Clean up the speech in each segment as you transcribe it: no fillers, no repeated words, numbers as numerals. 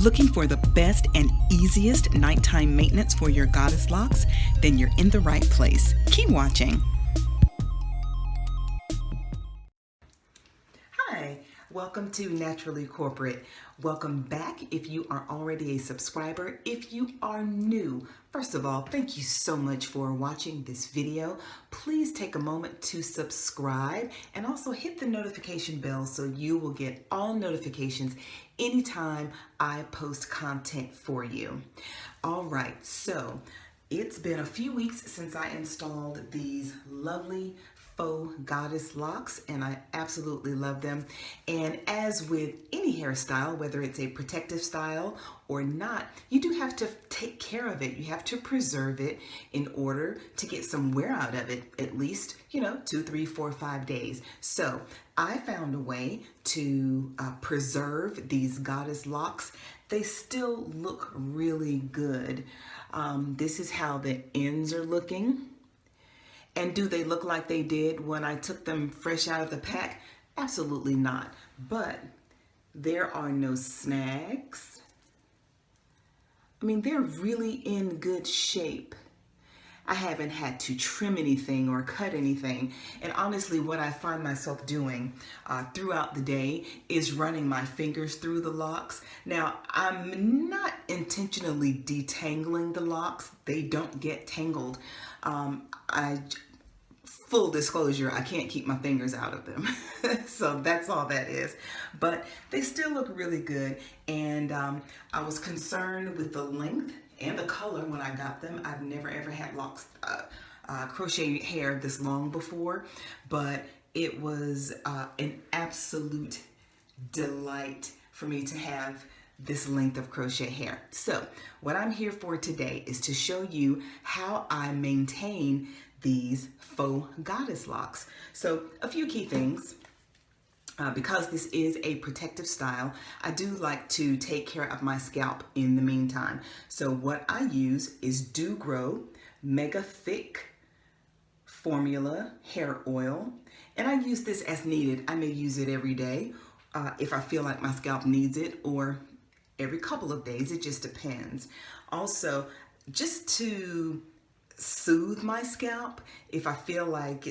Looking for the best and easiest nighttime maintenance for your Goddess Locs? Then you're in the right place. Keep watching. Hi, welcome to Naturally Corporate. Welcome back if you are already a subscriber. If you are new, first of all, thank you so much for watching this video. Please take a moment to subscribe and also hit the notification bell so you will get all notifications anytime I post content for you. All right, so it's been a few weeks since I installed these lovely faux Goddess Locs, and I absolutely love them. And as with any hairstyle, whether it's a protective style or not, you do have to take care of it. You have to preserve it in order to get some wear out of it, at least, 2, 3, 4, 5 days. So I found a way to preserve these Goddess Locs. They still look really good. This is how the ends are looking. And do they look like they did when I took them fresh out of the pack? Absolutely not. But there are no snags. I mean, they're really in good shape. I haven't had to trim anything or cut anything. And honestly, what I find myself doing throughout the day is running my fingers through the locks. Now, I'm not intentionally detangling the locks. They don't get tangled. Full disclosure, I can't keep my fingers out of them. So that's all that is. But they still look really good. And I was concerned with the length and the color when I got them. I've never ever had locks, crochet hair this long before, but it was an absolute delight for me to have this length of crochet hair. So what I'm here for today is to show you how I maintain these faux Goddess Locs. So a few key things. Because this is a protective style, I do like to take care of my scalp in the meantime. So what I use is Do Grow Mega Thick Formula Hair Oil. And I use this as needed. I may use it every day if I feel like my scalp needs it, or every couple of days. It just depends. Also, just to soothe my scalp, if I feel like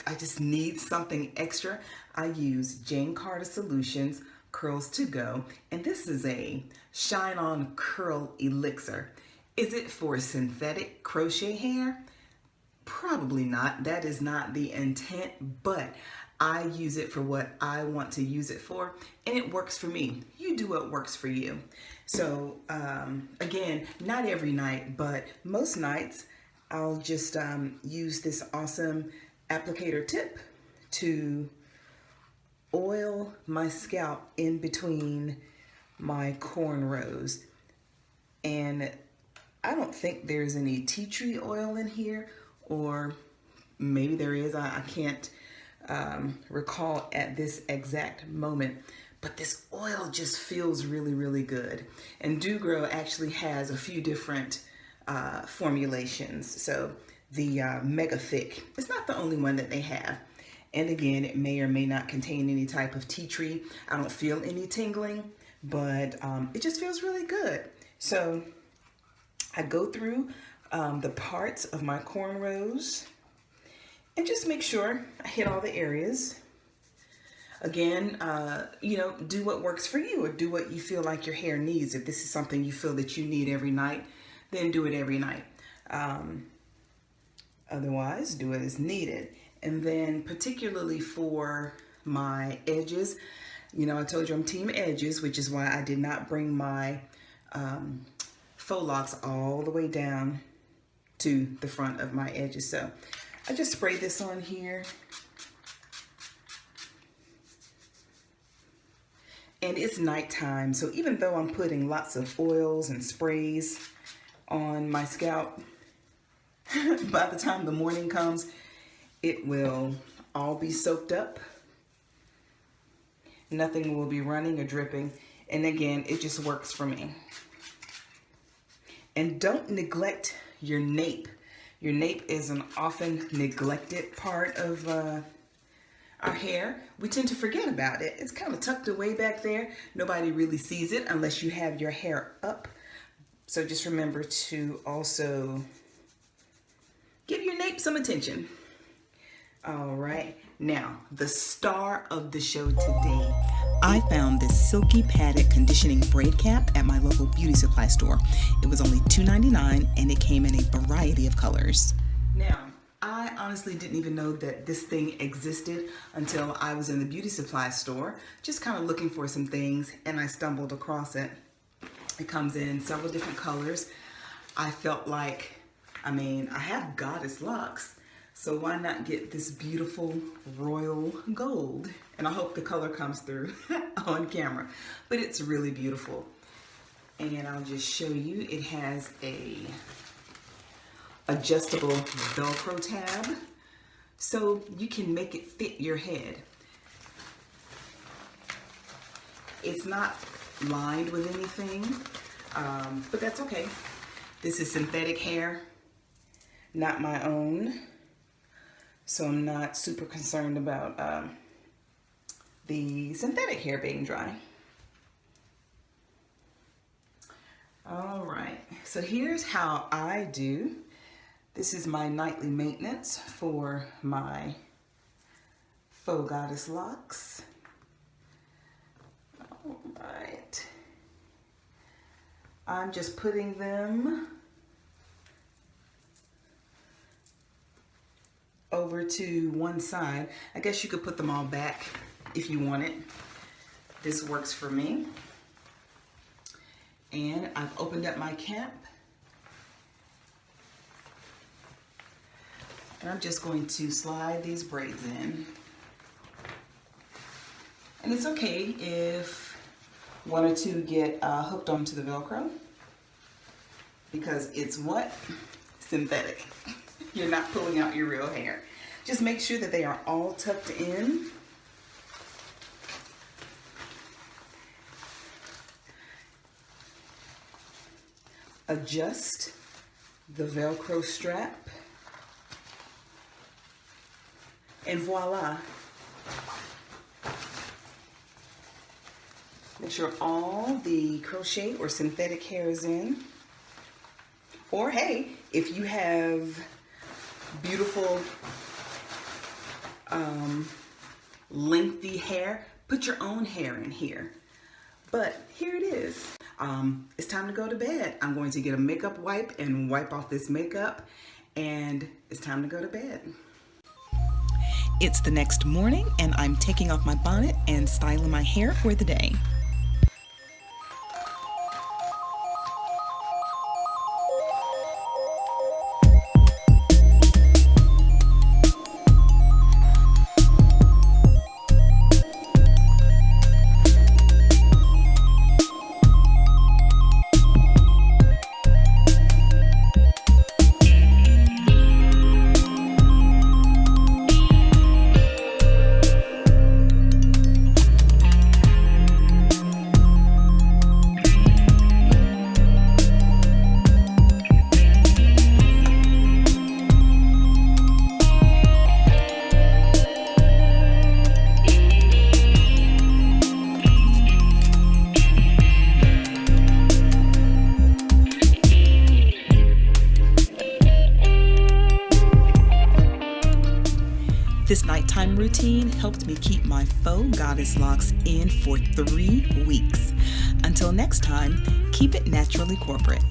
I just need something extra, I use Jane Carter Solutions Curls to Go, and this is a Shine On Curl Elixir. Is it for synthetic crochet hair? Probably not. That is not the intent, but I use it for what I want to use it for, and it works for me. You do what works for you. So again, not every night, but most nights I'll just use this awesome applicator tip to oil my scalp in between my cornrows. And I don't think there's any tea tree oil in here, or maybe there is. I can't recall at this exact moment, but this oil just feels really, really good. And Do Grow actually has a few different formulations. So the Mega Thick, it's not the only one that they have. And again, it may or may not contain any type of tea tree. I don't feel any tingling, but it just feels really good. So I go through the parts of my cornrows and just make sure I hit all the areas. Again, do what works for you, or do what you feel like your hair needs. If this is something you feel that you need every night, then do it every night. Otherwise, do it as needed. And then particularly for my edges, I told you I'm team edges, which is why I did not bring my faux locks all the way down to the front of my edges. So I just spray this on here. And it's nighttime, so even though I'm putting lots of oils and sprays on my scalp, by the time the morning comes, it will all be soaked up. Nothing will be running or dripping. And again, it just works for me. And don't neglect your nape. Your nape is an often neglected part of our hair, we tend to forget about it. It's kind of tucked away back there. Nobody really sees it unless you have your hair up. So just remember to also give your nape some attention. All right, now the star of the show today. I found this Silky Paddock conditioning braid cap at my local beauty supply store. It was only $2.99 and it came in a variety of colors. Now, I honestly didn't even know that this thing existed until I was in the beauty supply store, just kind of looking for some things, and I stumbled across it. It comes in several different colors. I felt like, I have Goddess Locs, so why not get this beautiful royal gold? And I hope the color comes through on camera, but it's really beautiful. And I'll just show you, it has a adjustable Velcro tab, so you can make it fit your head. It's not lined with anything, but that's okay. This is synthetic hair, not my own, so I'm not super concerned about the synthetic hair being dry. All right, so here's how I do. This is my nightly maintenance for my faux Goddess Locs. All right. I'm just putting them over to one side. I guess you could put them all back if you want it. This works for me. And I've opened up my cap. And I'm just going to slide these braids in. And it's okay if one or two get hooked onto the Velcro, because it's what? Synthetic. You're not pulling out your real hair. Just make sure that they are all tucked in. Adjust the Velcro strap. And voila. Make sure all the crochet or synthetic hair is in. Or hey, if you have beautiful lengthy hair, put your own hair in here. But here it is. It's time to go to bed. I'm going to get a makeup wipe and wipe off this makeup, and it's time to go to bed. It's the next morning and I'm taking off my bonnet and styling my hair for the day. This nighttime routine helped me keep my faux Goddess Locs in for 3 weeks. Until next time, keep it naturally corporate.